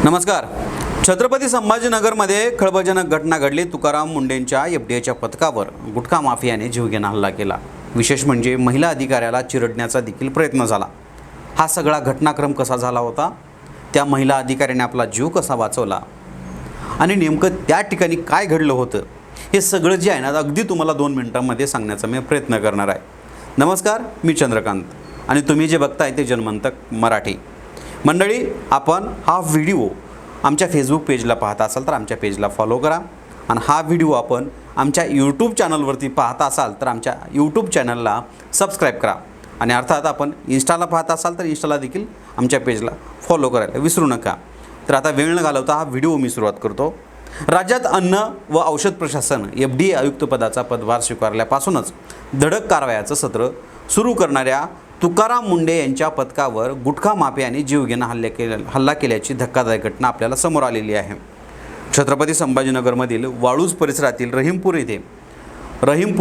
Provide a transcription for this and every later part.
नमस्कार। छत्रपती संभाजीनगरमध्ये खळबळजनक घटना घडली। तुकाराम मुंढेंच्या एफडीएच्या पथकावर गुटखा माफियाने जीवघेणा हल्ला केला। विशेष म्हणजे महिला अधिकाऱ्याला चिरडण्याचा देखील प्रयत्न झाला। हा सगळा घटनाक्रम कसा झाला होता, त्या महिला अधिकाऱ्याने आपला जीव कसा वाचवला आणि नेमकं त्या ठिकाणी काय घडलं होतं, हे सगळं जे आहे ना अगदी तुम्हाला 2 मिनिटांमध्ये सांगण्याचा मी प्रयत्न करणार आहे। नमस्कार, मी चंद्रकांत आणि तुम्ही जे बघताय ते जनमंतक मराठी। मंडळी, आपण हा व्हिडिओ आमच्या फेसबुक पेजला पाहत असाल तर आमच्या पेजला फॉलो करा आणि हा व्हिडिओ आपण आमच्या यूट्यूब चॅनलवरती पाहत असाल तर आमच्या यूट्यूब चॅनलला सबस्क्राईब करा आणि अर्थात आपण इंस्टाला पाहत असाल तर इंस्टाला देखील आमच्या पेजला फॉलो करायला विसरू नका। तर आता वेळ न घालवता हा व्हिडिओ मी सुरुवात करतो। राज्यात अन्न व औषध प्रशासन एफडीए आयुक्त पदाचा पदभार स्वीकारल्यापासूनच धडक कारवायाचं सत्र सुरू करणाऱ्या तुकाराम मुंढे यांच्या पथकावर गुटखा माफियाने जीवघेणा हल्ला केल्याची धक्कादायक घटना आपल्याला समोर आलेली आहे। छत्रपती संभाजीनगरमधील वाळूज परिसरातील रहीमपूर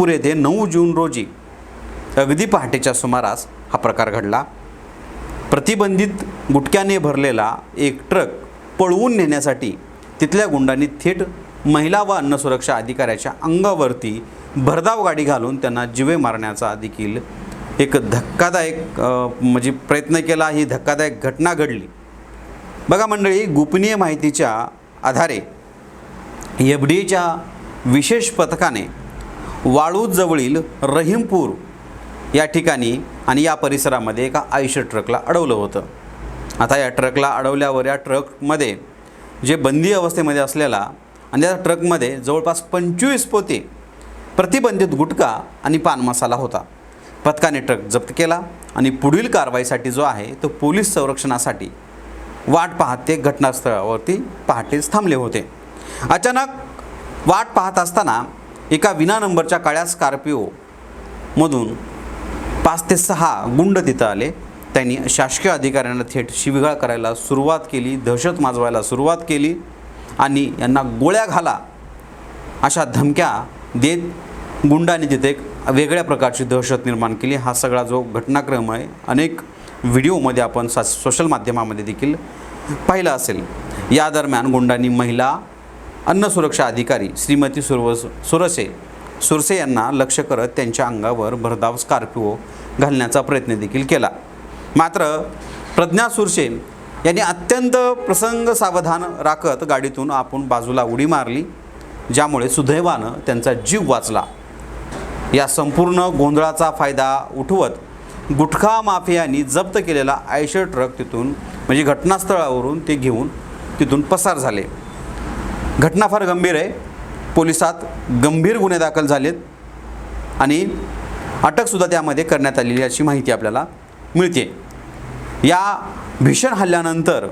येथे 9 जून रोजी अगदी पहाटेच्या सुमारास हा प्रकार घडला। प्रतिबंधित गुटख्याने भरलेला एक ट्रक पळवून नेण्यासाठी तिथल्या गुंडांनी थेट महिला व अन्न सुरक्षा अधिकाऱ्याच्या अंगावरती भरधाव गाडी घालून त्यांना जीवे मारण्याचा देखील एक धक्कादायक म्हणजे प्रयत्न केला। ही धक्कादायक घटना घडली। बघा मंडळी, गोपनीय माहितीच्या आधारे एफडीएच्या विशेष पथकाने वाळूजवळील रहीमपूर या ठिकाणी आणि या परिसरामध्ये एका आयशर ट्रकला अडवलं होतं। आता या ट्रकला अडवल्यावर या ट्रकमध्ये जे बंदी अवस्थेमध्ये असलेला आणि त्या ट्रकमध्ये जवळपास 25 पोते प्रतिबंधित गुटखा आणि पान मसाला होता। पथकाने ट्रक जप्त केला आणि पुढील कारवाईसाठी जो आहे तो पोलीस संरक्षणासाठी वाट पाहत ते घटनास्थळावरती पहाटेच थांबले होते। अचानक वाट पाहत असताना एका विना नंबरच्या काळ्या स्कॉर्पिओमधून 5 ते 6 गुंड तिथं आले। त्यांनी शासकीय अधिकाऱ्यांना थेट शिवीगाळ करायला सुरुवात केली, दहशत माजवायला सुरुवात केली आणि यांना गोळ्या घाला अशा धमक्या देत गुंडांनी तिथे एक वेगळ्या प्रकारची दहशत निर्माण केली। हा सगळा जो घटनाक्रम आहे अनेक व्हिडिओमध्ये आपण सोशल माध्यमामध्ये देखील पाहिला असेल। या दरम्यान गुंडांनी महिला अन्न सुरक्षा अधिकारी श्रीमती सुरसे यांना लक्ष्य करत त्यांच्या अंगावर भरधाव स्कॉर्पिओ घालण्याचा प्रयत्न देखील केला। मात्र प्रज्ञा सुरसे यांनी अत्यंत प्रसंग सावधान राखत गाडीतून आपण बाजूला उडी मारली, ज्यामुळे सुदैवानं त्यांचा जीव वाचला। या संपूर्ण गोंधळाचा फायदा उठवत गुटखा माफियांनी जप्त केलेला आयशर ट्रक तिथून म्हणजे घटनास्थळावरून ते घेऊन तिथून पसार झाले। घटना फार गंभीर आहे। पोलिसात गंभीर गुन्हे दाखल झालेत आणि अटकसुद्धा त्यामध्ये करण्यात आलेली अशी माहिती आपल्याला मिळते। या भीषण हल्ल्यानंतर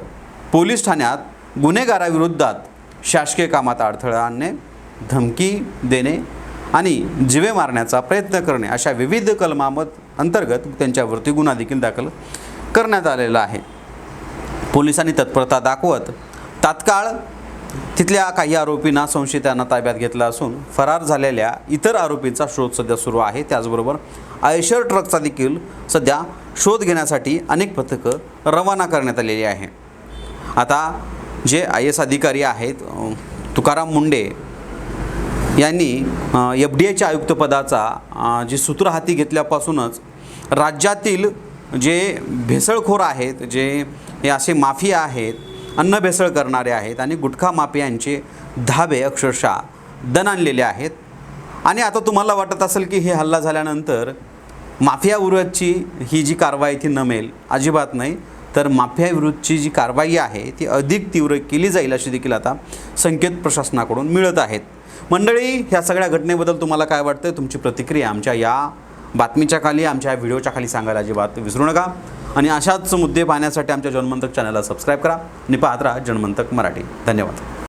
पोलीस ठाण्यात गुन्हेगाराविरोधात शासकीय कामात अडथळा आणणे, धमकी देणे आणि जीवे मारण्याचा प्रयत्न करणे अशा विविध कलमांतर्गत त्यांच्यावरती गुन्हा देखील दाखल करण्यात आलेला आहे। पोलिसांनी तत्परता दाखवत तात्काळ तिथल्या काही आरोपींना संशयितांना ताब्यात घेतला असून फरार झालेल्या इतर आरोपींचा शोध सध्या सुरू आहे। त्याचबरोबर आयशर ट्रकचा देखील सध्या शोध घेण्यासाठी अनेक पथकं रवाना करण्यात आलेली आहे। आता जे IAS अधिकारी आहेत तुकाराम मुंढे यांनी एफडीएच्या आयुक्तपदाचा जे सूत्र हाती घेतल्यापासूनच राज्यातील जे भेसळखोर आहेत, जे हे असे माफिया आहेत, अन्न भेसळ करणारे आहेत आणि गुटखा माफियांचे धाबे अक्षरशः दणाणलेले आहेत। आणि आता तुम्हाला वाटत असेल की हे हल्ला झाल्यानंतर माफियाविरोधाची ही जी कारवाई ती नमेल, अजिबात नाही। तर माफियाविरोधाची जी कारवाई आहे ती अधिक तीव्र केली जाईल अशी देखील आता संकेत प्रशासनाकडून मिळत आहेत। मंडळी, ह्या सगळ्या घटनेबद्दल तुम्हाला काय वाटतं, तुमची प्रतिक्रिया आमच्या या बातमीच्या खाली, आमच्या या व्हिडिओच्या खाली सांगायला अजिबात विसरू नका आणि अशाच मुद्दे पाहण्यासाठी आमच्या जनमंतक चॅनलला सबस्क्राईब करा आणि पाहत राहा जनमंतक मराठी। धन्यवाद।